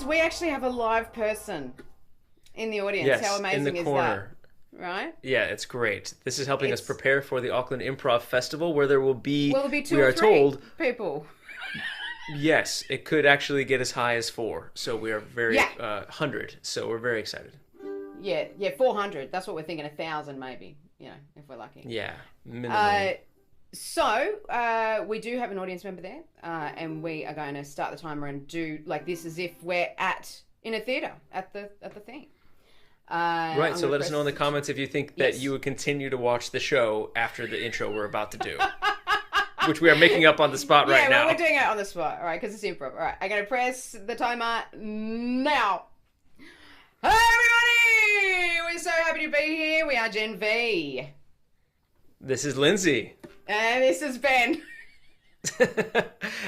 And we actually have a live person in the audience. Yes, How amazing in the is corner. that? Right? Yeah, it's great. This is helping us prepare for the Auckland Improv Festival, where there will be, Will there be two we or are three told, people? yes, it could actually get as high as 4. So we are very 100. So we're very excited. Yeah, 400. That's what we're thinking. 1,000 maybe. You know, if we're lucky. Yeah, minimum. So we do have an audience member there, and we are going to start the timer and do like this as if we're in a theatre at the thing. Right, so let us know in the comments if you think that you would continue to watch the show after the intro we're about to do. Which we are making up on the spot right now. Yeah, we're doing it on the spot, all right, because it's improv. All right, I'm going to press the timer now. Hey, everybody! We're so happy to be here. We are Gen V. This is Lindsay. And this is Ben.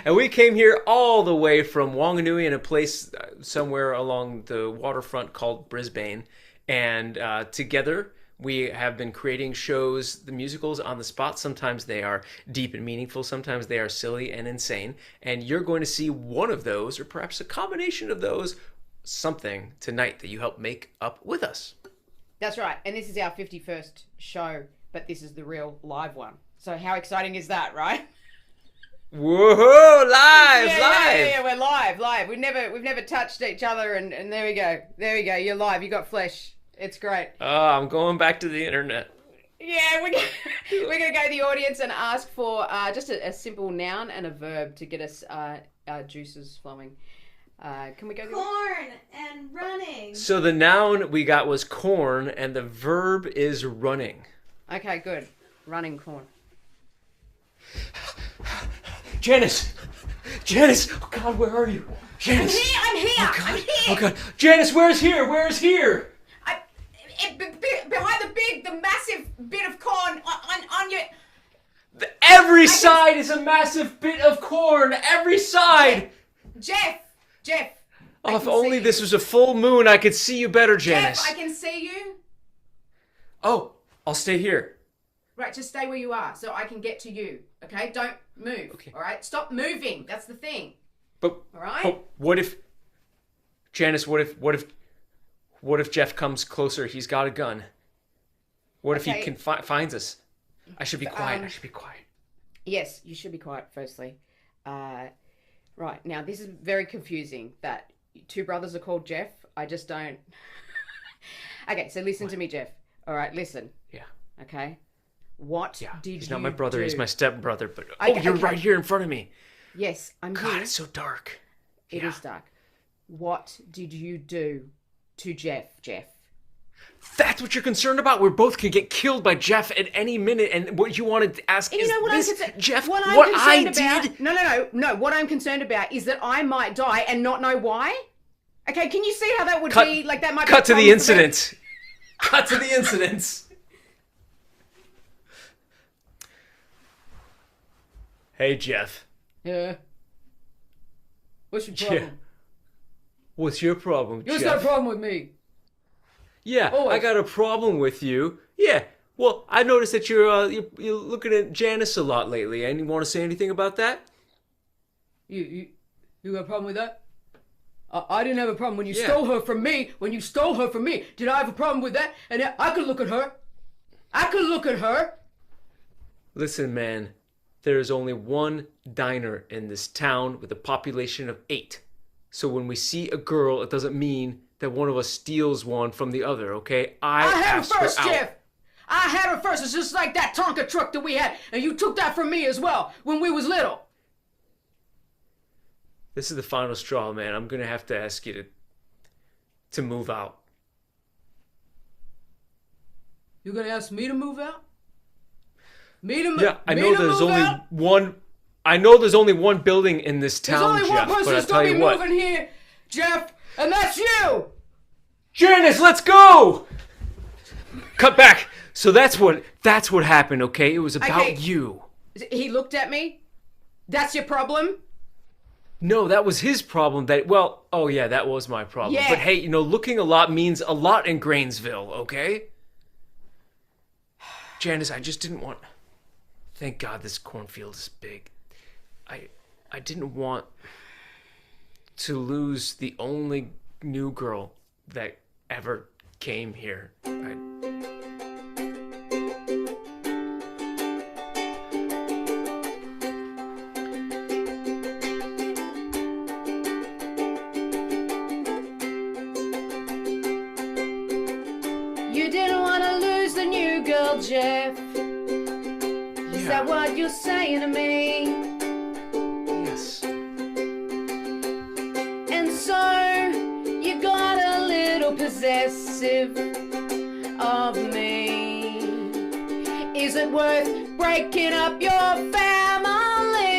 And we came here all the way from Wanganui in a place somewhere along the waterfront called Brisbane. And together we have been creating shows, the musicals on the spot. Sometimes they are deep and meaningful. Sometimes they are silly and insane. And you're going to see one of those, or perhaps a combination of those, something tonight that you help make up with us. That's right. And this is our 51st show, but this is the real live one. So how exciting is that, right? Whoa, live! Yeah, we're live. We've never touched each other, and there we go. You're live. You got flesh. It's great. Oh, I'm going back to the internet. Yeah, we're gonna go to the audience and ask for just a simple noun and a verb to get us our juices flowing. Can we go? Corn and running. So the noun we got was corn, and the verb is running. Okay, good. Running corn. Janice! Oh God, where are you? Janice! I'm here! I'm here! Oh God! Janice, where's here? Behind the massive bit of corn on your... Every side is a massive bit of corn! Every side! Jeff! Oh, if only this was a full moon, I could see you better, Janice. Jeff, I can see you. Oh, I'll stay here. Right, just stay where you are so I can get to you. Okay? Don't move. Okay. All right? Stop moving. That's the thing. But all right? But what if Janice, what if Jeff comes closer? He's got a gun. What if he finds us? I should be quiet. Yes, you should be quiet firstly. Right. Now, this is very confusing that two brothers are called Jeff. I just don't... Okay, so listen to me, Jeff. All right, listen. Yeah. Okay? What did you do? He's not my brother, he's my stepbrother, but... You're right here in front of me. Yes, I'm here. God, it's so dark. It is dark. What did you do to Jeff? That's what you're concerned about? We both could get killed by Jeff at any minute, and what you wanted to ask is this, Jeff, what I did? No. What I'm concerned about is that I might die and not know why. Okay, can you see how that would be? Like, that might be... Cut to the incident. Cut to the incident. Hey, Jeff. Yeah? What's your problem? Yeah. What's your problem, Jeff? You've got a problem with me. Yeah, I got a problem with you. Yeah, well, I noticed that you're looking at Janice a lot lately. And you want to say anything about that? You got a problem with that? I didn't have a problem when you stole her from me. When you stole her from me, did I have a problem with that? And I could look at her. Listen, man, there is only one diner in this town with a population of 8. So when we see a girl, it doesn't mean that one of us steals one from the other, okay? I had her first, Jeff. I had her first. It's just like that Tonka truck that we had, and you took that from me as well when we was little. This is the final straw, man. I'm gonna have to ask you to move out. You're gonna ask me to move out? Yeah, I know there's only one. I know there's only one building in this town, Jeff. There's only one person who's gonna be moving here, Jeff, and that's you. Janice, let's go! Cut back. So that's what happened, okay? It was about you. He looked at me. That's your problem? No, that was his problem. That was my problem. Yeah. But hey, looking a lot means a lot in Grainsville, okay? Janice, I just didn't want... Thank God this cornfield is big. I didn't want to lose the only new girl that ever came here. You didn't want to lose the new girl, Jeff. Is that what you're saying to me? Yes. And so you got a little possessive of me. Is it worth breaking up your family?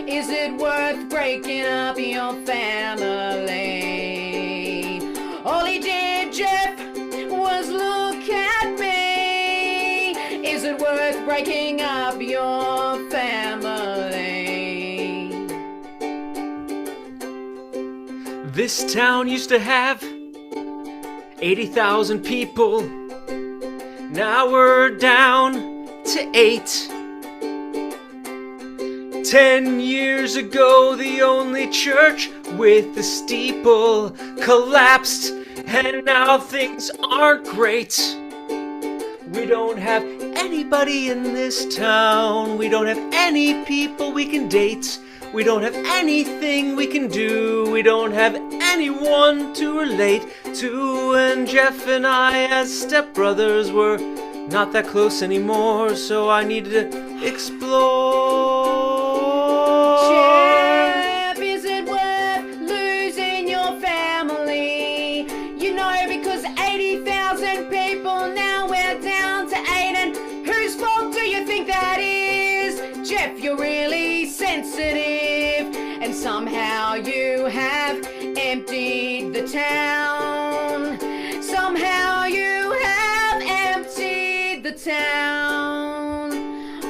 Is it worth breaking up your family? All he did, Jeff, was look at me. Is it worth breaking up your family? This town used to have 80,000 people. Now we're down to 8. 10 years ago, the only church with a steeple collapsed, and now things aren't great. We don't have anybody in this town. We don't have any people we can date. We don't have anything we can do. We don't have anyone to relate to. And Jeff and I, as stepbrothers, were not that close anymore, so I needed to explore. Jeff, is it worth losing your family? You know, because 80,000 people, now we're down to 8. And whose fault do you think that is? Jeff, you're really sensitive, and somehow you have emptied the town. Somehow you have emptied the town.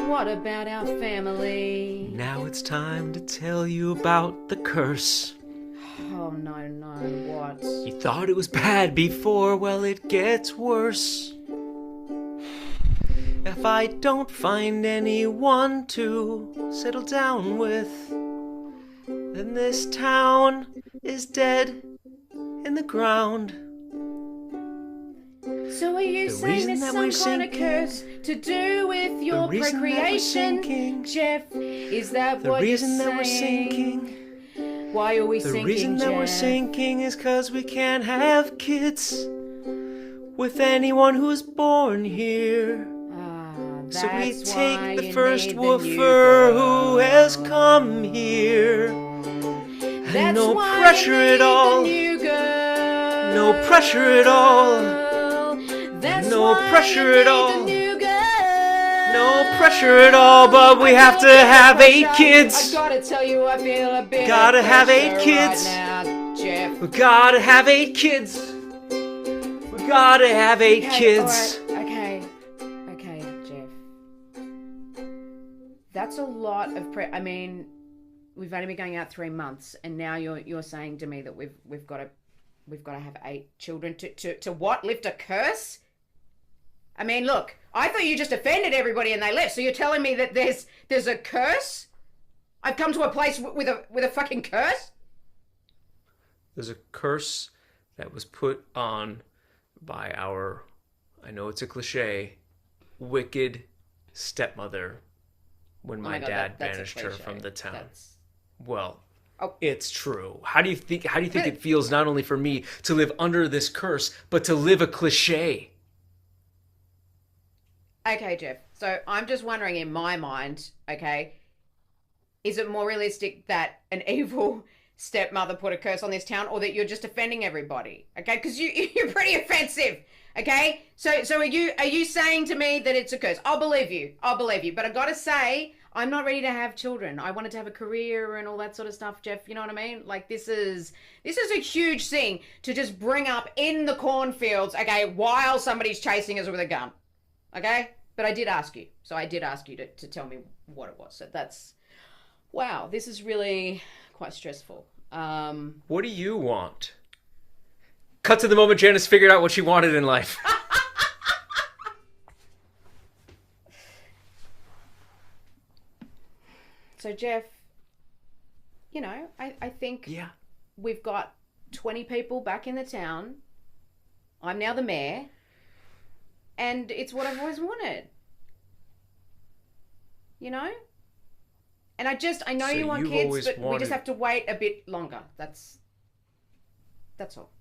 What about our family? Now it's time to tell you about the curse. Oh, no, what? You thought it was bad before, well, it gets worse. If I don't find anyone to settle down with, then this town is dead in the ground. So are you saying there's some kind of curse to do with your procreation, Jeff? Is that what you're saying? The reason that we're sinking. Why are we The sinking, reason that we're Jeff? sinking is 'cause we can't have kids with anyone who's born here. So we That's take why the you first need the woofer new girl. who has come here. That's no why pressure you at need all. the new girl. No pressure at all. That's No why pressure you at need all. the new girl. No pressure at all, but we have to have 8 kids. I gotta tell you, I feel a bit Gotta of have 8 pressure kids. right now, Jeff. We gotta have 8 kids. We gotta have 8 kids. All right. Okay, Jeff. That's a lot of I mean, we've only been going out 3 months, and now you're saying to me that we've got to have 8 children to what? Lift a curse? I mean, look, I thought you just offended everybody and they left. So you're telling me that there's a curse? I've come to a place with a fucking curse? There's a curse that was put on by our, I know it's a cliche, wicked stepmother when my God, dad that's a banished her cliche. from the town. That's... Well, Oh. it's true. How do you think it feels not only for me to live under this curse, but to live a cliche? Okay, Jeff. So I'm just wondering, in my mind, okay, is it more realistic that an evil stepmother put a curse on this town, or that you're just offending everybody? Okay, because you're pretty offensive. Okay, so are you saying to me that it's a curse? I'll believe you. But I gotta say, I'm not ready to have children. I wanted to have a career and all that sort of stuff, Jeff. You know what I mean? Like, this is a huge thing to just bring up in the cornfields, okay, while somebody's chasing us with a gun. Okay? But I did ask you. So I did ask you to tell me what it was. So that's... Wow, this is really quite stressful. What do you want? Cut to the moment Janice figured out what she wanted in life. So, Jeff, you know, I think Yeah. we've got 20 people back in the town. I'm now the mayor. And it's what I've always wanted. You know? And I know So you want you've kids, always but we wanted- just have to wait a bit longer. That's all.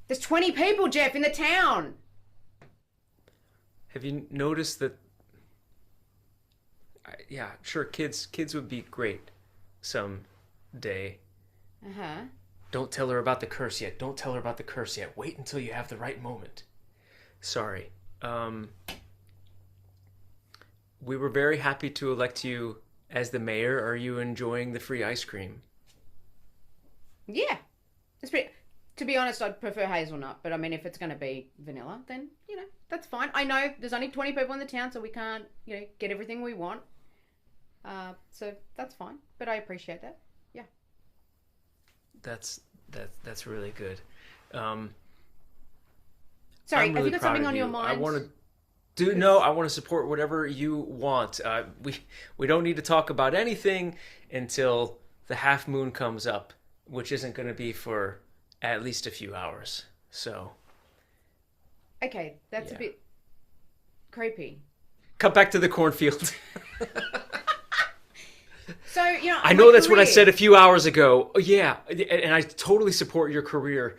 There's 20 people, Jeff, in the town. Have you noticed that? Yeah, sure. Kids would be great someday. Uh-huh. Don't tell her about the curse yet. Don't tell her about the curse yet. Wait until you have the right moment. Sorry. We were very happy to elect you as the mayor. Are you enjoying the free ice cream? Yeah. It's pretty... To be honest, I'd prefer hazelnut, but I mean, if it's going to be vanilla, then, you know, that's fine. I know there's only 20 people in the town, so we can't, you know, get everything we want. So that's fine, but I appreciate that. Yeah. That's really good. Sorry, I'm have really you got proud something of on your you. mind? I want to I want to support whatever you want. We don't need to talk about anything until the half moon comes up, which isn't going to be for at least a few hours. So. Okay, that's a bit creepy. Cut back to the cornfield. So, you know, I know that's what I said a few hours ago. Yeah, and I totally support your career.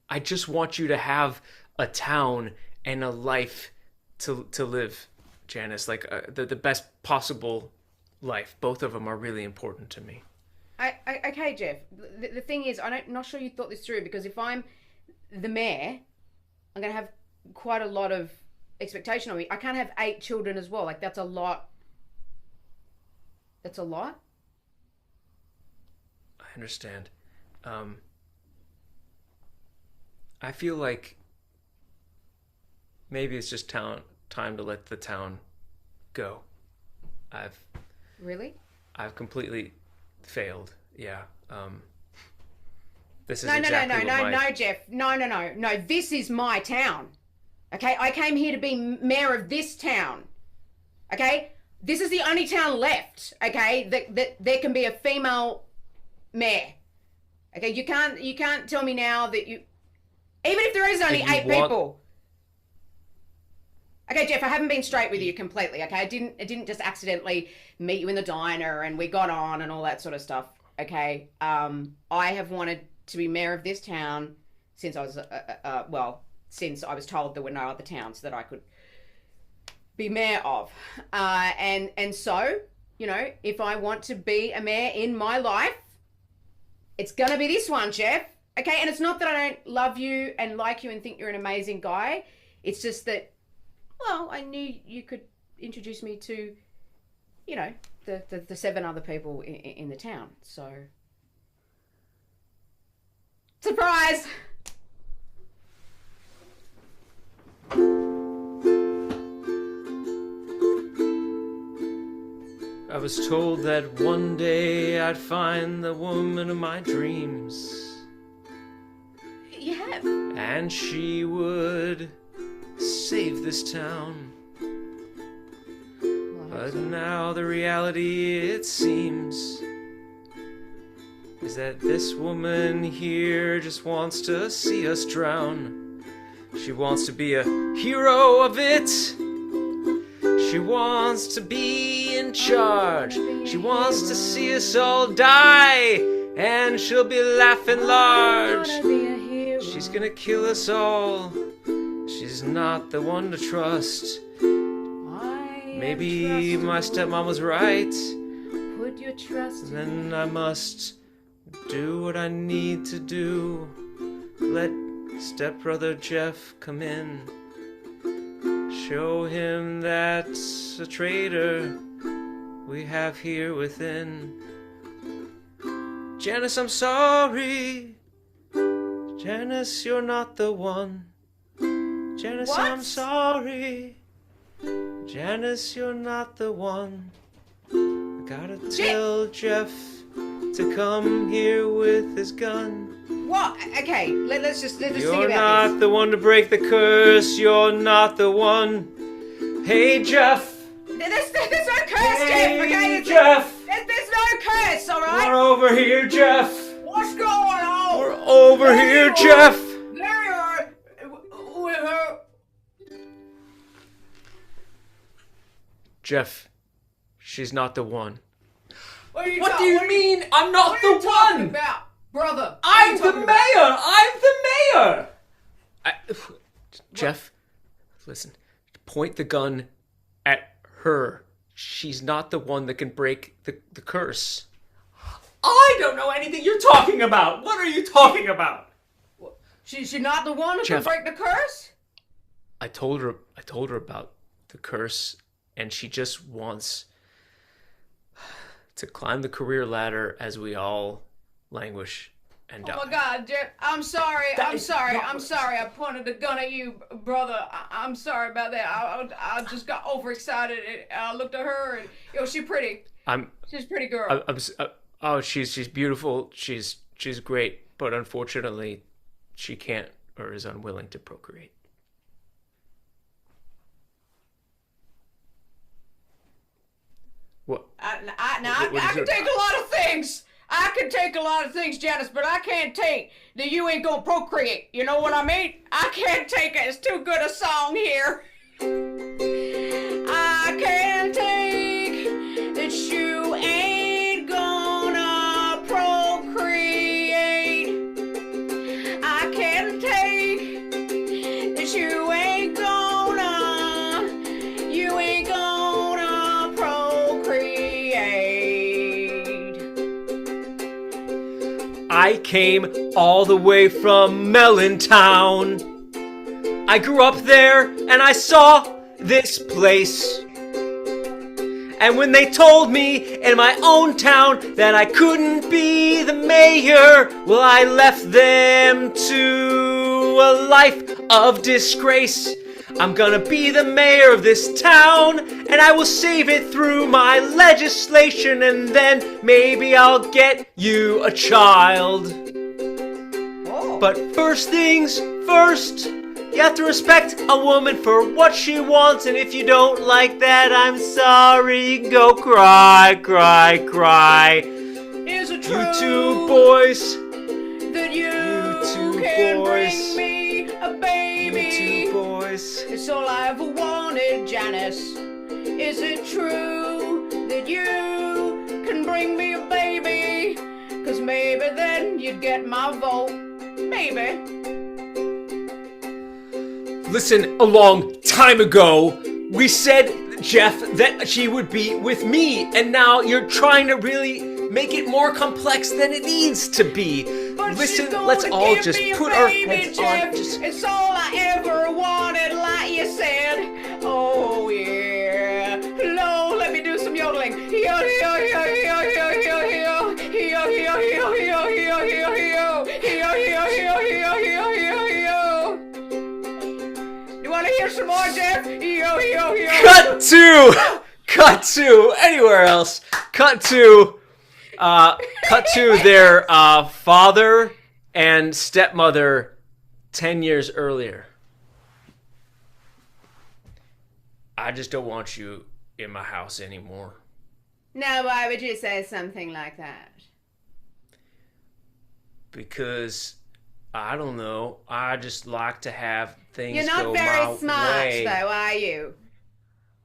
I just want you to have a town and a life to live, Janice. Like the best possible life. Both of them are really important to me. Okay, Jeff. The thing is, I'm not sure you thought this through, because if I'm the mayor, I'm going to have quite a lot of expectation on me. I can't have 8 children as well. Like, that's a lot. That's a lot. I understand. I feel like maybe it's just time to let the town go. Really? I've completely failed. Yeah. This is No, Jeff. No. This is my town. Okay? I came here to be mayor of this town. Okay? This is the only town left, okay, that there can be a female mayor. Okay? You can't tell me now that you... Even if there is only 8 people. Okay, Jeff, I haven't been straight with you completely, okay? I didn't just accidentally meet you in the diner and we got on and all that sort of stuff, okay? I have wanted to be mayor of this town since I was, since I was told there were no other towns that I could be mayor of. And so, you know, if I want to be a mayor in my life, it's gonna be this one, Jeff. Okay, and it's not that I don't love you and like you and think you're an amazing guy. It's just that, well, I knew you could introduce me to, you know, the 7 other people in the town. So, surprise! I was told that one day I'd find the woman of my dreams. You have. And she would save this town. But now the reality, it seems, is that this woman here just wants to see us drown. She wants to be a hero of it. She wants to be in charge. She wants to see us all die. And she'll be laughing large. She's gonna kill us all. She's not the one to trust. Maybe my stepmom was right. Put your trust in Then I must do what I need to do. Let stepbrother Jeff come in. Show him that's a traitor we have here within. Janice, I'm sorry. Janice, you're not the one. Janice, What? I'm sorry. Janice, you're not the one. I gotta tell Jeff to come here with his gun. What? Okay, let's just think You're about not the one to break the curse. You're not the one. Hey, Jeff. this. There's no curse, Hey, Jeff. Okay, Jeff. There's no this, all right? We're over here, Jeff. What's going on? We're over here, Jeff. There you are. With her. Jeff, she's not the one. What do you mean? I'm not What are you the talking one. about, brother? I'm the mayor. I'm the mayor. Jeff, listen. Point the gun at her. She's not the one that can break the curse. I don't know anything you're talking about. What are you talking about? She's not the one who can Jeff. break the curse? I told her about the curse, and she just wants to climb the career ladder as we all languish and die. Oh my God, Jeff, I'm sorry. That I'm is sorry. not I'm what- sorry. I pointed the gun at you, brother. I'm sorry about that. I just got overexcited. And I looked at her, and she's pretty. She's a pretty girl. She's beautiful. She's great, but unfortunately, she can't or is unwilling to procreate. What? I can take a lot of things. I can take a lot of things, Janice, but I can't take that you ain't gonna procreate. You know what I mean? I can't take it. It's too good a song here. I can't take that you ain't gonna procreate. I can't take that you ain't gonna procreate. I came all the way from Melontown. I grew up there and I saw this place. And when they told me in my own town that I couldn't be the mayor, well, I left them to a life of disgrace. I'm gonna be the mayor of this town, and I will save it through my legislation, and then maybe I'll get you a child. But first things first, you have to respect a woman for what she wants, and if you don't like that, I'm sorry, go cry, cry, cry. Is it true You two boys, that you two can boys. bring me a baby? you two boys. It's all I ever wanted, Janice. Is it true that you can bring me a baby? 'Cause maybe then you'd get my vote. Maybe. Listen, a long time ago, we said, Jeff, that she would be with me, and now you're trying to really make it more complex than it needs to be. But Listen, she's gonna let's all give just me a put our baby, heads Jeff. on. Just It's all I ever wanted, like you said. Oh yeah. No, let me do some yodeling. Yo, yo, yo, yo, yo, yo, yo. Yo, yo, yo, yo, yo, yo, yo. Yo, yo, yo, yo, yo, yo, yo. You wanna hear some more, Jeff? Yo, yo, yo. cut to anywhere else. Cut to their father and stepmother 10 years earlier. I just don't want you in my house anymore. Now, why would you say something like that? Because I don't know. I just like to have things You're not go very my smart, way. though, are you?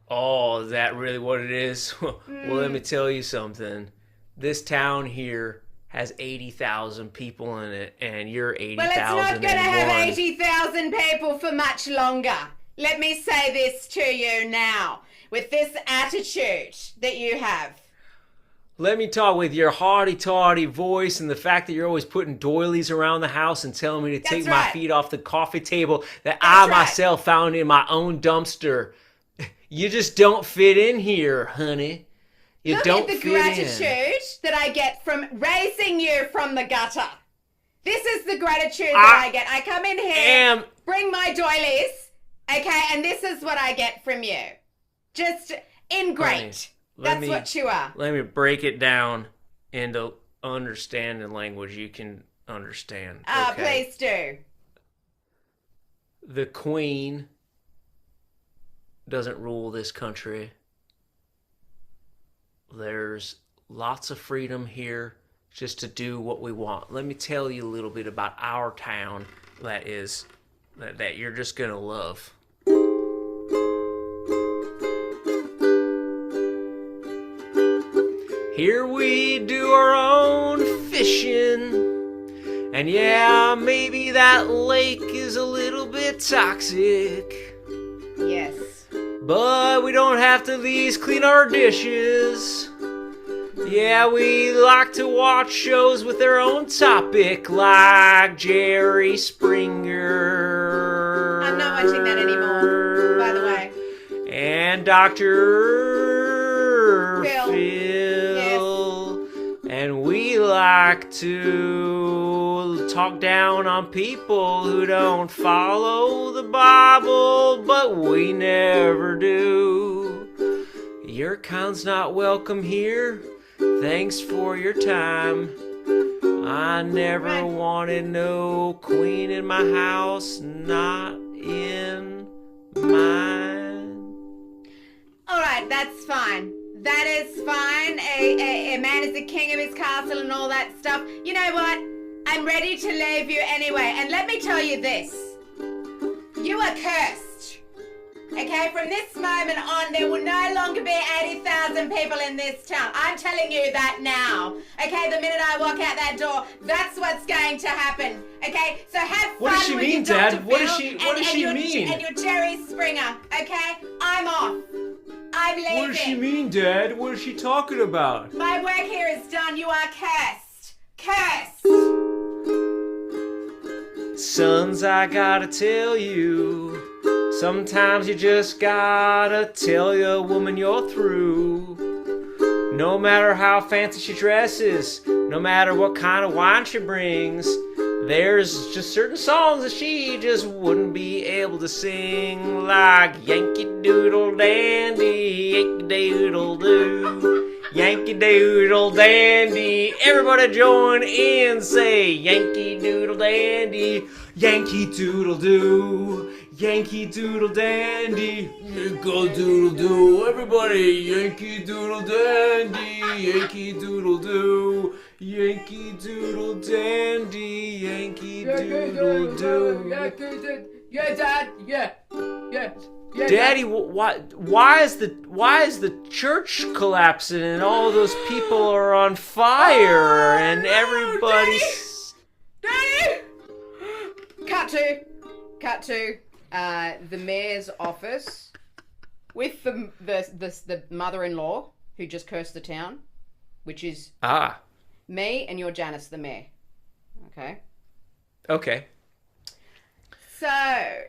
Oh, is that really what it is? Well, let me tell you something. This town here has 80,000 people in it, and you're 80,000. Well, it's not going to have 80,000 people for much longer. Let me say this to you now. With this attitude that you have. Let me talk with your hearty-tarty voice and the fact that you're always putting doilies around the house and telling me to take That's my right. feet off the coffee table that That's I right. myself found in my own dumpster. You just don't fit in here, honey. You Look don't at the fit gratitude in. that I get from raising you from the gutter. This is the gratitude that I get. I come in here, bring my doilies, okay, and this is what I get from you. Just ingrate. That's what you are. Let me break it down into understanding language you can understand. Okay? Please do. The Queen doesn't rule this country. There's lots of freedom here just to do what we want. Let me tell you a little bit about our town that you're just gonna love. Here we do our own fishing, and yeah, maybe that lake is a little bit toxic. Yes. But we don't have to at least clean our dishes. Yeah, we like to watch shows with their own topic, like Jerry Springer. I'm not watching that anymore, by the way. And Dr. Phil. Phil. And we like to talk down on people who don't follow the Bible, but we never do. Your kind's not welcome here. Thanks for your time. I never wanted no queen in my house, not in mine. All right, that's fine. That is fine. A man is the king of his castle and all that stuff. You know what? I'm ready to leave you anyway. And let me tell you this. You are cursed. Okay, from this moment on, there will no longer be 80,000 people in this town. I'm telling you that now. Okay, the minute I walk out that door, that's what's going to happen. Okay, so have fun What does she with mean, your Dr. Dad? What Phil does she mean? And your Jerry Springer, okay? I'm off. I'm leaving. What does she mean, Dad? What is she talking about? My work here is done. You are cursed. Cursed. Sons, I gotta tell you, sometimes you just gotta tell your woman you're through. No matter how fancy she dresses, no matter what kind of wine she brings, there's just certain songs that she just wouldn't be able to sing, like Yankee Doodle Dandy, Yankee Doodle Doo, Yankee Doodle Dandy. Everybody join in, say Yankee Doodle Dandy, Yankee Doodle Doo, Yankee Doodle Dandy, Yankee Doodle Doo. Everybody, Yankee Doodle Dandy, Yankee Doodle Doo. Yankee Doodle Dandy, Yankee Doodle Doo. Yeah, Dad. Yeah. Daddy, why is the church collapsing and all those people are on fire and everybody's... Daddy! Cut to the mayor's office with the mother-in-law who just cursed the town, which is me and your Janice, the mayor. Okay. So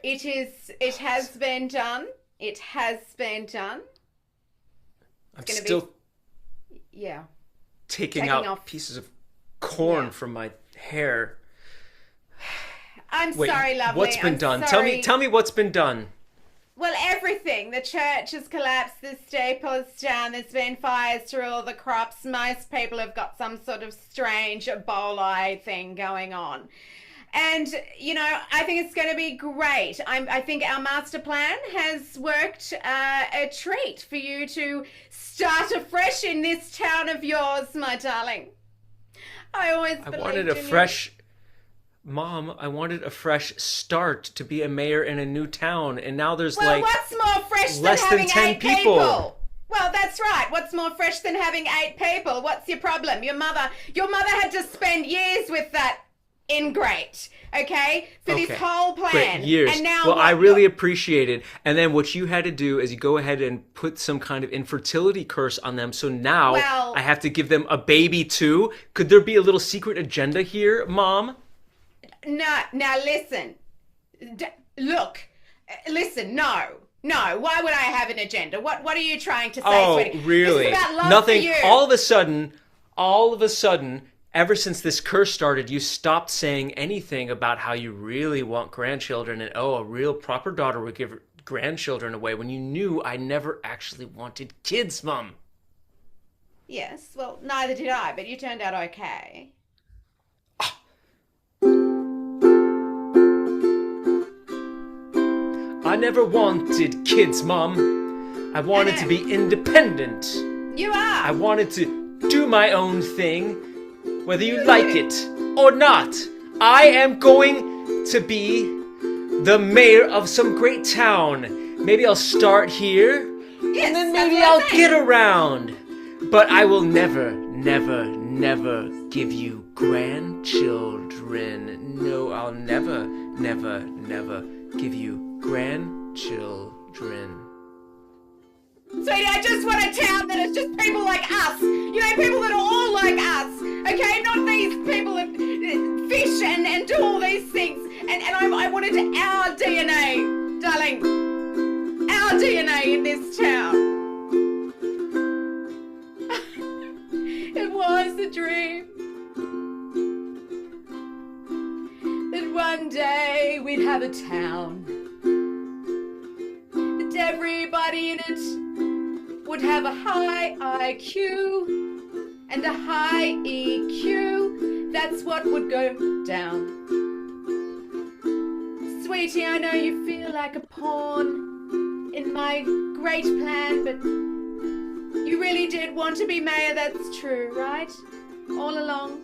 it has been done. It has been done. I'm still taking out off pieces of corn from my hair. I'm sorry, lovely. What's been done? Sorry. Tell me what's been done. Well, everything. The church has collapsed. The staples down. There's been fires through all the crops. Most people have got some sort of strange Ebola thing going on. And, you know, I think it's going to be great. I think our master plan has worked a treat for you to start afresh in this town of yours, my darling. I wanted a fresh... Mom, I wanted a fresh start to be a mayor in a new town, and now there's what's more fresh less than having 10 8 people? Well, that's right. What's more fresh than having 8 people? What's your problem? Your mother had to spend years with that ingrate, okay? For this whole plan. Great, years. And now I really appreciate it. And then what you had to do is you go ahead and put some kind of infertility curse on them. So now I have to give them a baby too. Could there be a little secret agenda here, Mom? No, now listen. Listen, no. Why would I have an agenda? What are you trying to say, sweetie? Really? This is about love Nothing. for you. All of a sudden, ever since this curse started, you stopped saying anything about how you really want grandchildren and, a real proper daughter would give grandchildren away when you knew I never actually wanted kids, Mom. Yes, well, neither did I, but you turned out okay. I never wanted kids, Mom. I wanted to be independent. You are. I wanted to do my own thing, whether you like it or not. I am going to be the mayor of some great town. Maybe I'll start here, Yes, and then that's maybe what I'm I'll saying. get around. But I will never, never, never give you grandchildren. No, I'll never, never, never give you grandchildren. Sweetie, I just want a town that is just people like us. You know, people that are all like us. Okay, not these people that fish and do all these things. And I wanted our DNA, darling. Our DNA in this town. It was a dream that one day we'd have a town, that everybody in it would have a high IQ and a high EQ. That's what would go down. Sweetie, I know you feel like a pawn in my great plan, but you really did want to be mayor, that's true, right? All along.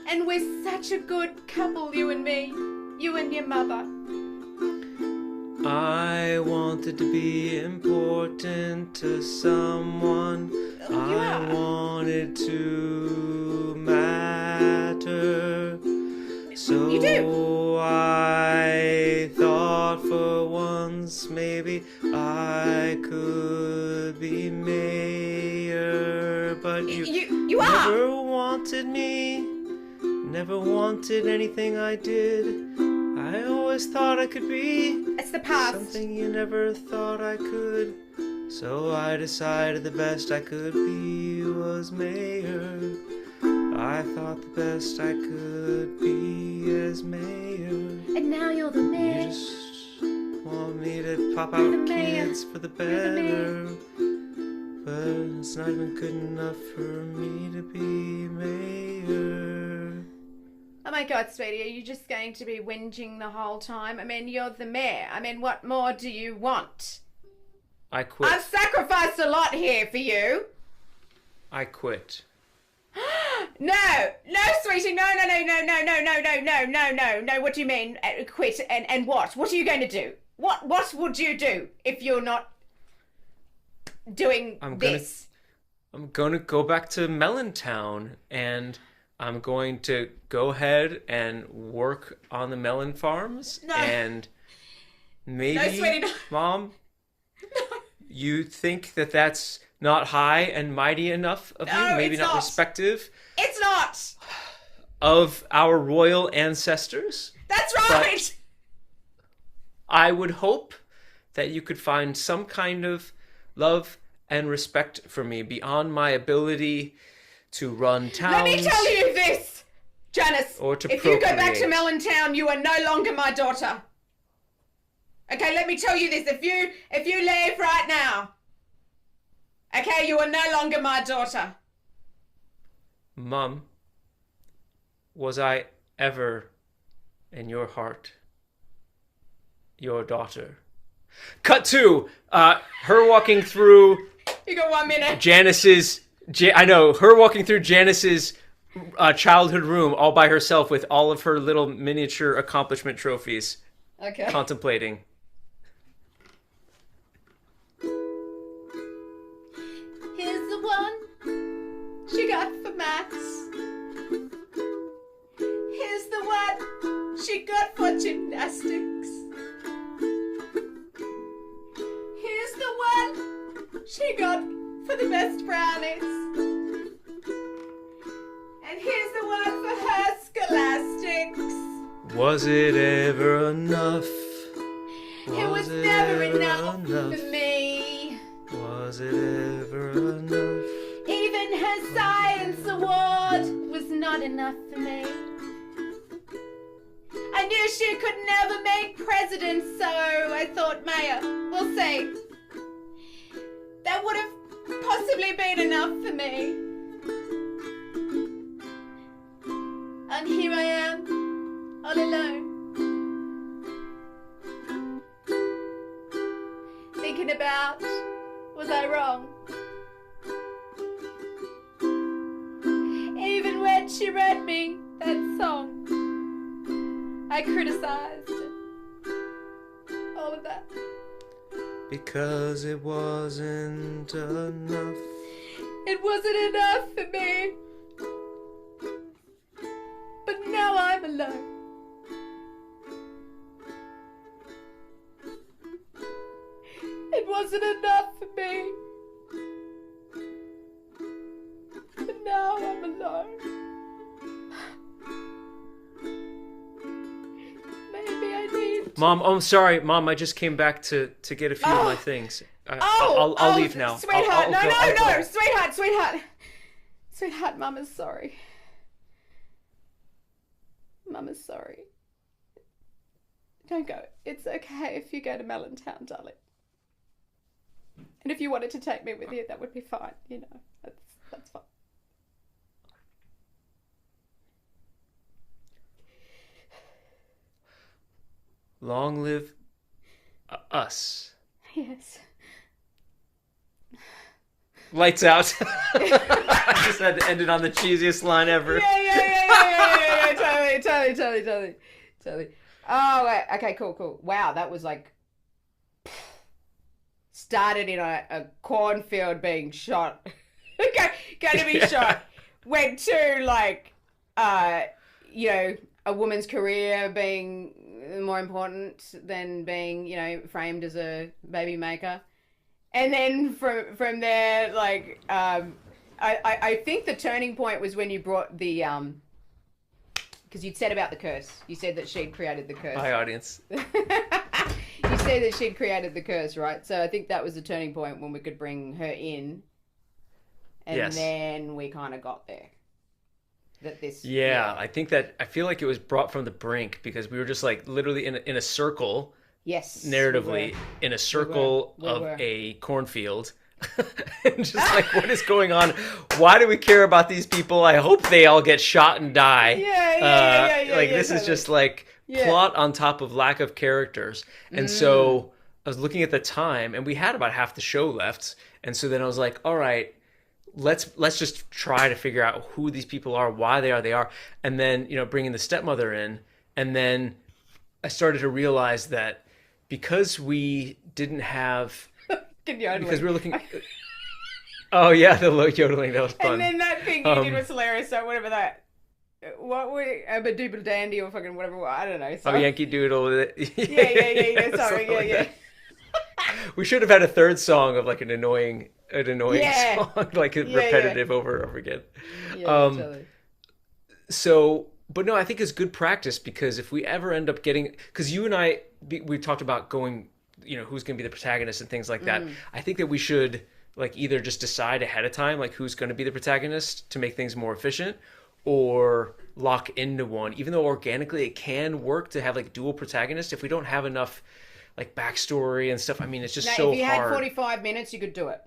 And we're such a good couple, you and me. You and your mother. I wanted to be important to someone. I wanted to matter. So You do. I thought for once maybe I could be mayor. But You are. never wanted me, never wanted anything I did. I always thought I could be It's the past. something you never thought I could. So I decided the best I could be was mayor. I thought the best I could be as mayor. And now you're the You mayor. just want me to pop You're the out mayor. kids for the You're the mayor. better. But it's not even good enough for me to be mayor. Oh my God, sweetie, are you just going to be whinging the whole time? I mean, you're the mayor. I mean, what more do you want? I quit. I've sacrificed a lot here for you. I quit. No, sweetie, no. What do you mean, quit? And what? What are you going to do? What would you do if you're not doing this? I'm gonna go back to Melontown, and I'm going to go ahead and work on the melon farms. No. And maybe, No, sweetie, no. Mom, you think that that's not high and mighty enough of No, you? Maybe it's not not. respective It's not. of our royal ancestors? That's right. I would hope that you could find some kind of love and respect for me beyond my ability to run towns. Let me tell you this, Janice. Or to if you go back to procreate. Melontown, you are no longer my daughter. Okay, let me tell you this. If you leave right now, okay, you are no longer my daughter. Mom, was I ever in your heart your daughter? Cut to her walking through You got 1 minute. Janice's. I know her walking through Janice's childhood room all by herself with all of her little miniature accomplishment trophies, Okay. contemplating. Here's the one she got for maths. Here's the one she got for gymnastics. Here's the one she got for the best brownies. And here's the one for her scholastics. Was it ever enough? It was never enough for me. Was it ever enough? Even her science award was not enough for me. I knew she could never make president, so I thought mayor. We'll see. That would have possibly been enough for me. And here I am, all alone. Thinking about, was I wrong? she read me that song. I criticized all of that. Because it wasn't enough. It wasn't enough for me. But now I'm alone. It wasn't enough for me. But now I'm alone. Maybe I need... Mom, I'm sorry. Mom, I just came back to get a few of my things. I'll leave now. Sweetheart, I'll go. Sweetheart, Mama's sorry. Mama's sorry. Don't go. It's okay if you go to Melontown, darling. And if you wanted to take me with you, that would be fine. You know, that's fine. Long live us. Yes. Lights out. I just had to end it on the cheesiest line ever. Yeah. Totally. Oh, wait. Okay, cool. Wow, that was like started in a cornfield being shot. Going to be shot. Went to like, you know, a woman's career being more important than being, you know, framed as a baby maker. And then from there, like, I think the turning point was when you brought the, because you'd said about the curse. You said that she'd created the curse. Hi, audience. You said that she'd created the curse, right? So I think that was the turning point when we could bring her in. And Yes. then we kind of got there. That this... Yeah, I feel like it was brought from the brink because we were just like literally in a circle. Yes. Narratively, in a circle We of were. a cornfield. And just like, what is going on? Why do we care about these people? I hope they all get shot and die. Yeah, Like, this is totally. just like Yeah. plot on top of lack of characters. And so I was looking at the time, and we had about half the show left. And so then I was like, all right, let's just try to figure out who these people are, why they are. And then, you know, bringing the stepmother in. And then I started to realize that because we didn't have... Because we were looking... Oh, yeah, the low yodeling. That was fun. And then that thing you did was hilarious. So whatever that... What were... Badoobal dandy or fucking whatever. I don't know. Oh, Sorry. Yankee Doodle. Yeah. Sorry, Something like yeah. that. We should have had a third song of like an annoying Yeah. song, like repetitive over and over again. Yeah, totally. So, but no, I think it's good practice because if we ever end up getting... Because you and I, we talked about going... You know, who's going to be the protagonist and things like that. I think that we should like either just decide ahead of time like who's going to be the protagonist to make things more efficient, or lock into one. Even though organically it can work to have like dual protagonists, if we don't have enough like backstory and stuff, I mean, it's just Now, so if you hard. had 45 minutes, you could do it.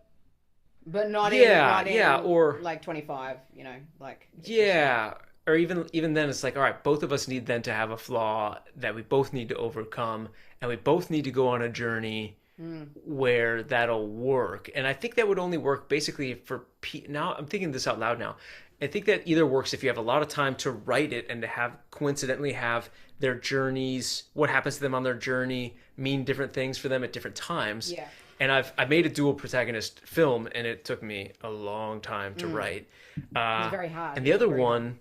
But not Yeah, in or like 25, you know, like... Yeah, or even then it's like, all right, both of us need then to have a flaw that we both need to overcome, and we both need to go on a journey where that'll work. And I think that would only work basically for now I'm thinking this out loud now. I think that either works if you have a lot of time to write it and to have coincidentally have their journeys, what happens to them on their journey, mean different things for them at different times. Yeah. And I made a dual protagonist film, and it took me a long time to write. It's very hard. And the other Very one,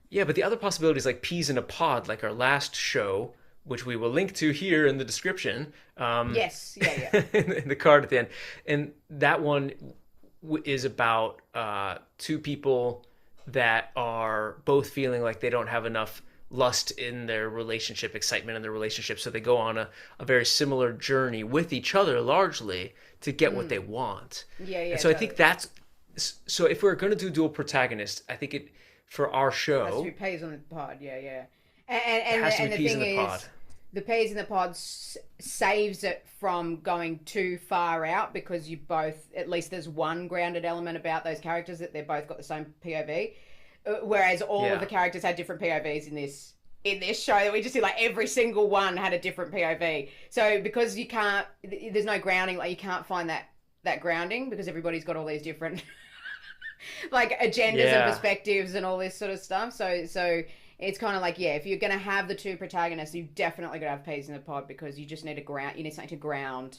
yeah, but the other possibility is like peas in a pod, like our last show, which we will link to here in the description. Yes, yeah. in the card at the end. And that one is about two people that are both feeling like they don't have enough lust in their relationship, excitement in their relationship. So they go on a very similar journey with each other largely to get what they want. Yeah, And so I think that's... So if we're going to do dual protagonist, I think it... For our show... Has to be peas on the pod, yeah. it And has to be the peas thing in the is, pod. the peas in the pod saves it from going too far out because you both, at least there's one grounded element about those characters that they've both got the same POV. Whereas all of the characters had different POVs in this show that we just did, like every single one had a different POV. So because you can't, there's no grounding, like you can't find that grounding because everybody's got all these different like agendas Yeah. and perspectives and all this sort of stuff. So it's kind of like, yeah, if you're going to have the two protagonists, you definitely got to have peas in the pod, because you just need to ground. You need something to ground,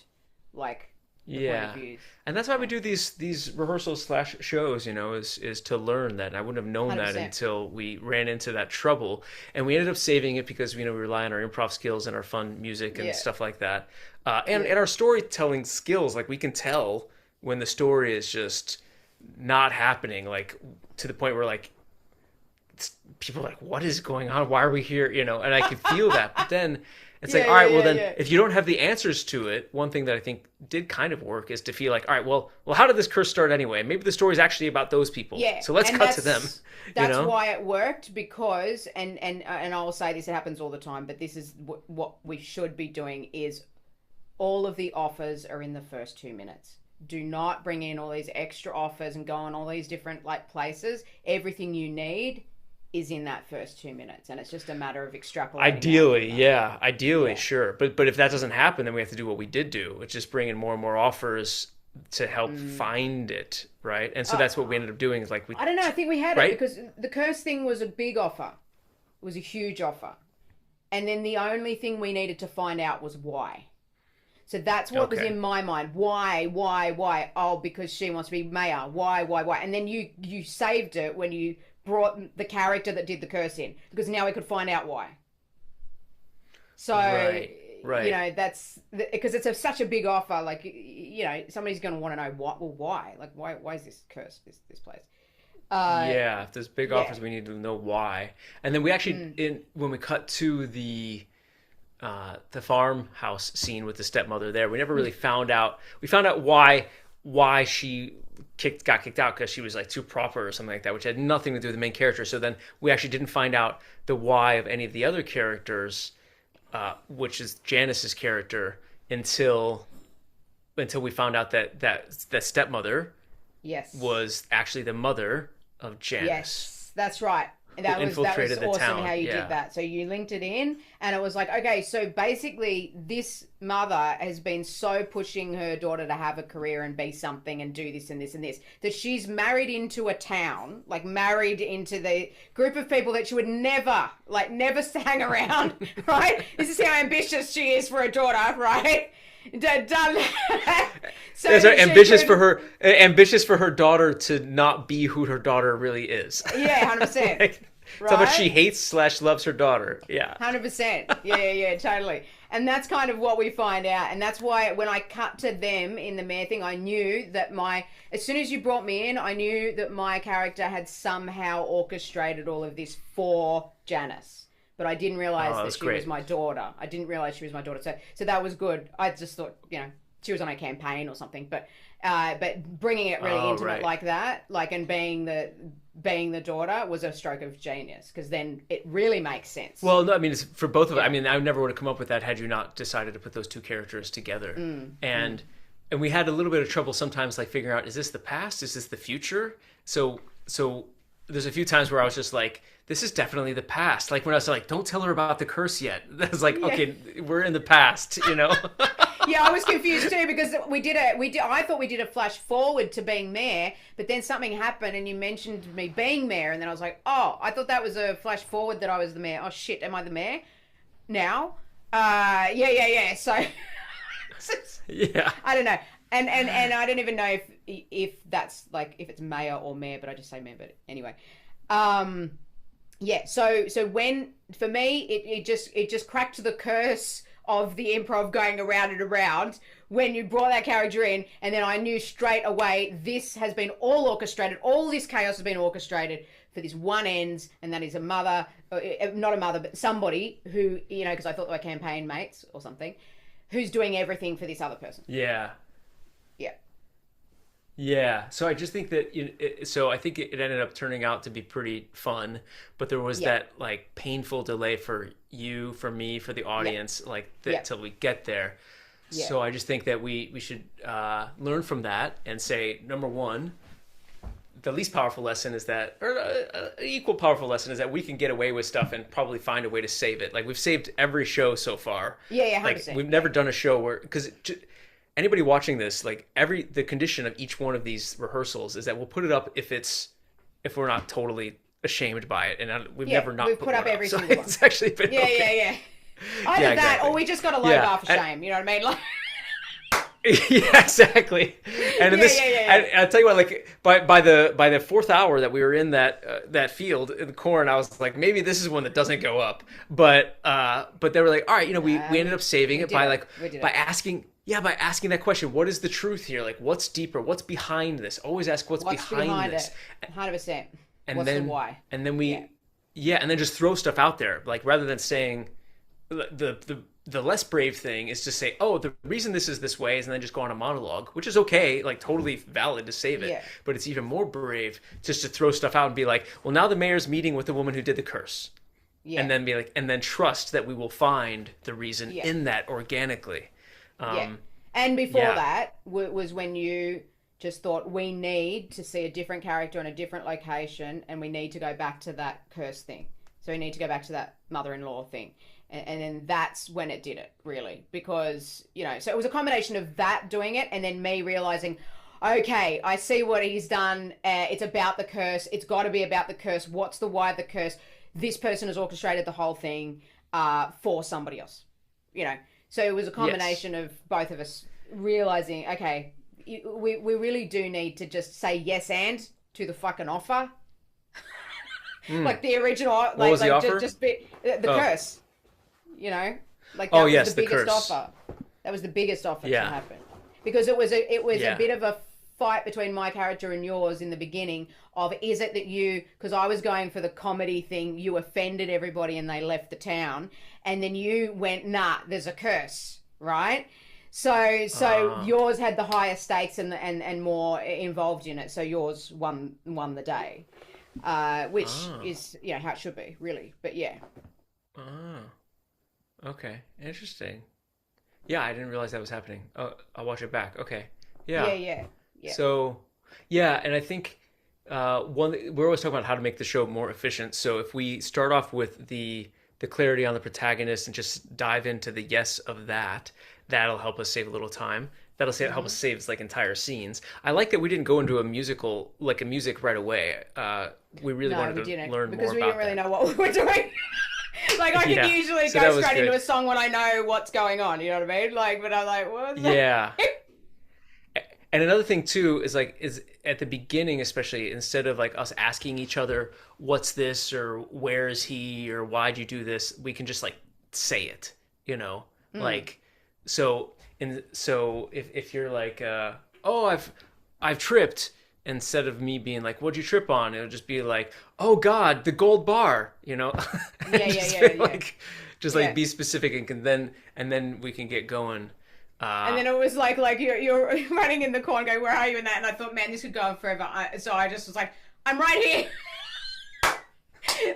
like, the point Yeah. of views. And that's why we do these rehearsals / shows, is to learn that. And I wouldn't have known that 100%. until we ran into that trouble. And we ended up saving it because, we rely on our improv skills and our fun music and Yeah. stuff like that. And our storytelling skills, like we can tell when the story is just not happening, like to the point where like people are like, what is going on? Why are we here? And I can feel that. But then it's like, all right, well then if you don't have the answers to it, one thing that I think did kind of work is to feel like, all right, well, how did this curse start anyway? Maybe the story's actually about those people. Yeah. So let's and cut to them. That's why it worked, because, and I'll say this, it happens all the time, but this is what we should be doing is all of the offers are in the first 2 minutes. Do not bring in all these extra offers and go on all these different like places. Everything you need is in that first 2 minutes, and it's just a matter of extrapolating. Ideally, sure. But if that doesn't happen, then we have to do what we did do, which is bring in more and more offers to help find it, right? And so that's what we ended up doing. Is like I don't know. I think we had right? it because the curse thing was a big offer. It was a huge offer, and then the only thing we needed to find out was why. So that's what was in my mind. Why? Oh, because she wants to be mayor. Why? And then you saved it when you brought the character that did the curse in, because now we could find out why. So, right. that's because it's such a big offer. Like, somebody's going to want to know what. Well, why? Like, why is this curse this place? If there's big offers, we need to know why. And then we actually, when we cut to the farmhouse scene with the stepmother there, we never really found out. We found out why she got kicked out, because she was like too proper or something like that, which had nothing to do with the main character. So then we actually didn't find out the why of any of the other characters, which is Janice's character, until we found out that stepmother was actually the mother of Janice. Yes, that's right. That was infiltrated the awesome town. how you did that. So you linked it in, and it was like, okay, so basically this mother has been so pushing her daughter to have a career and be something and do this and this and this, that she's married into a town, like married into the group of people that she would never hang around, right? This is how ambitious she is for a daughter, right? Done. So ambitious for her daughter to not be who her daughter really is. Yeah, 100%. Like, right? how much she hates / loves her daughter. Yeah, 100%. Yeah, totally. And that's kind of what we find out, and that's why when I cut to them in the mayor thing, I knew that as soon as you brought me in, I knew that my character had somehow orchestrated all of this for Janice. But I didn't realize that she was my daughter. I didn't realize she was my daughter. So that was good. I just thought, she was on a campaign or something. But bringing it really intimate like that, and being the daughter, was a stroke of genius, because then it really makes sense. Well, no, I mean, it's for both of us. I mean, I never would have come up with that had you not decided to put those two characters together. And we had a little bit of trouble sometimes, like figuring out, is this the past? Is this the future? So there's a few times where I was just like, this is definitely the past. Like when I was like, don't tell her about the curse yet. I was like, okay, we're in the past, Yeah, I was confused too, because I thought we did a flash forward to being mayor, but then something happened and you mentioned me being mayor, and then I was like, oh, I thought that was a flash forward that I was the mayor. Oh shit, am I the mayor now? Yeah. So yeah, I don't know. And I don't even know if that's like, if it's mayor or mayor, but I just say mayor. But anyway, yeah. So when, for me, it just cracked the curse of the improv going around and around when you brought that character in, and then I knew straight away this has been all orchestrated. All this chaos has been orchestrated for this one end, and that is a mother, not a mother, but somebody who, because I thought they were campaign mates or something, who's doing everything for this other person. Yeah. Yeah. Yeah. So I just think that, so I think it ended up turning out to be pretty fun, but there was that like painful delay for you, for me, for the audience, till we get there. Yeah. So I just think that we should learn from that and say, number one, the least powerful lesson is that, or an equal powerful lesson is that we can get away with stuff and probably find a way to save it. Like we've saved every show so far. Yeah, 100%. Like we've never done a show where, anybody watching this, like the condition of each one of these rehearsals is that we'll put it up if we're not totally ashamed by it, and we've never not we've put put up one every so single one. it's actually been okay. Either that, exactly. or we just got a low bar for shame. You know what I mean? Like, yeah, exactly. And in I'll tell you what, like by the fourth hour that we were in that field in the corn, I was like, maybe this is one that doesn't go up. But they were like, all right, you know, we ended up saving it by asking that question, what is the truth here? Like, what's deeper? What's behind this? Always ask what's behind this. 100%. And what's then the why? And then and then just throw stuff out there, like rather than saying the less brave thing is to say, oh, the reason this is this way is, and then just go on a monologue, which is okay, like totally valid to save it. Yeah. But it's even more brave just to throw stuff out and be like, well, now the mayor's meeting with the woman who did the curse. Yeah. And then be like, and then trust that we will find the reason in that organically. And before that was when you just thought, we need to see a different character in a different location, and we need to go back to that curse thing. So we need to go back to that mother-in-law thing. And then that's when it did it, really. Because, you know, so it was a combination of that doing it, and then me realizing, okay, I see what he's done. It's about the curse. It's got to be about the curse. What's the why of the curse? This person has orchestrated the whole thing for somebody else, you know. So it was a combination of both of us realizing, okay, we really do need to just say yes and to the fucking offer. Like the original, like, what was the offer? Just the curse. You know, like that was the biggest curse. offer. That was the biggest offer to happen, because it was a bit of a fight between my character and yours in the beginning. Of, is it that you, because I was going for the comedy thing, you offended everybody and they left the town, and then you went, nah, there's a curse, right? So yours had the higher stakes and more involved in it. So yours won the day, which is, you know, how it should be, really. But yeah. Okay, interesting. Yeah, I didn't realize that was happening. Oh, I'll watch it back. Okay. Yeah. Yeah. So, yeah, and I think we're always talking about how to make the show more efficient. So if we start off with the clarity on the protagonist and just dive into the yes of that, that'll help us save a little time. That'll help us save like entire scenes. I like that we didn't go into a music right away. We really wanted to learn more about because we didn't really know what we were doing. Like, I can usually go straight into a song when I know what's going on, you know what I mean? Like, but I'm like, what's that? Yeah. And another thing too is at the beginning, especially, instead of like us asking each other, what's this, or where is he, or why'd you do this, we can just like say it, you know? Like, so if you're like, oh, I've tripped, instead of me being like, what'd you trip on? It'll just be like, oh God, the gold bar, you know? Like be specific, and then we can get going. And then it was like you're running in the corn going, where are you in that? And I thought, man, this could go on forever. So I just was like, I'm right here.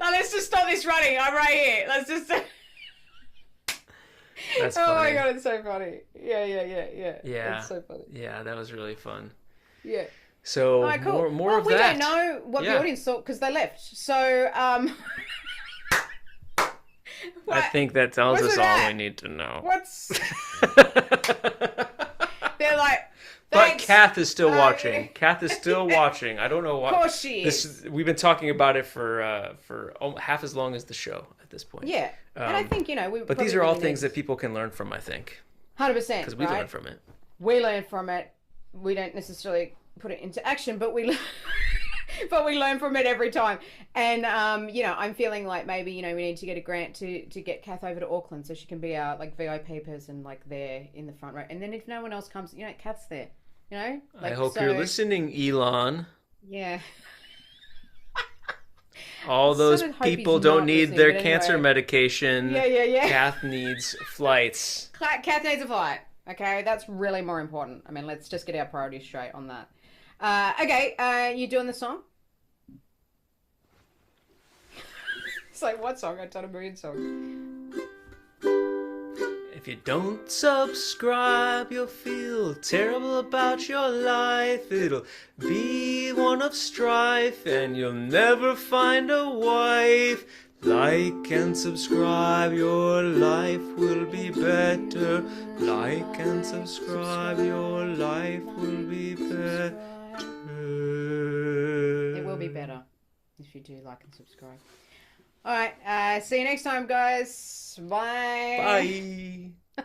Let's just stop this running. I'm right here. Let's just... That's funny. Oh my God, it's so funny. Yeah. Yeah. It's so funny. Yeah, that was really fun. Yeah. So right, cool. more of that. We don't know what the audience thought because they left. So I think that tells us all we need to know. They're like, thanks. But Kath is still watching. Kath is still watching. I don't know why. Of course she is. We've been talking about it for half as long as the show at this point. Yeah, and I think, you know, but these are all things that people can learn from, I think. 100%. Because we learn from it. We learn from it. We don't necessarily put it into action, but we learn from it every time. And you know, I'm feeling like maybe, you know, we need to get a grant to get Kath over to Auckland so she can be our like VIP person, like there in the front row. And then if no one else comes, you know, Kath's there. You know? Like, I hope you're listening, Elon. Yeah. All those people don't need their cancer medication. Yeah. Kath needs flights. Kath needs a flight. Okay, that's really more important. I mean, let's just get our priorities straight on that. Okay, you doing the song? It's like, what song? I done a million songs. If you don't subscribe, you'll feel terrible about your life. It'll be one of strife, and you'll never find a wife. Like and subscribe, your life will be better. Like and subscribe, your life will be better. It will be better if you do like and subscribe. All right. See you next time, guys. Bye. Bye.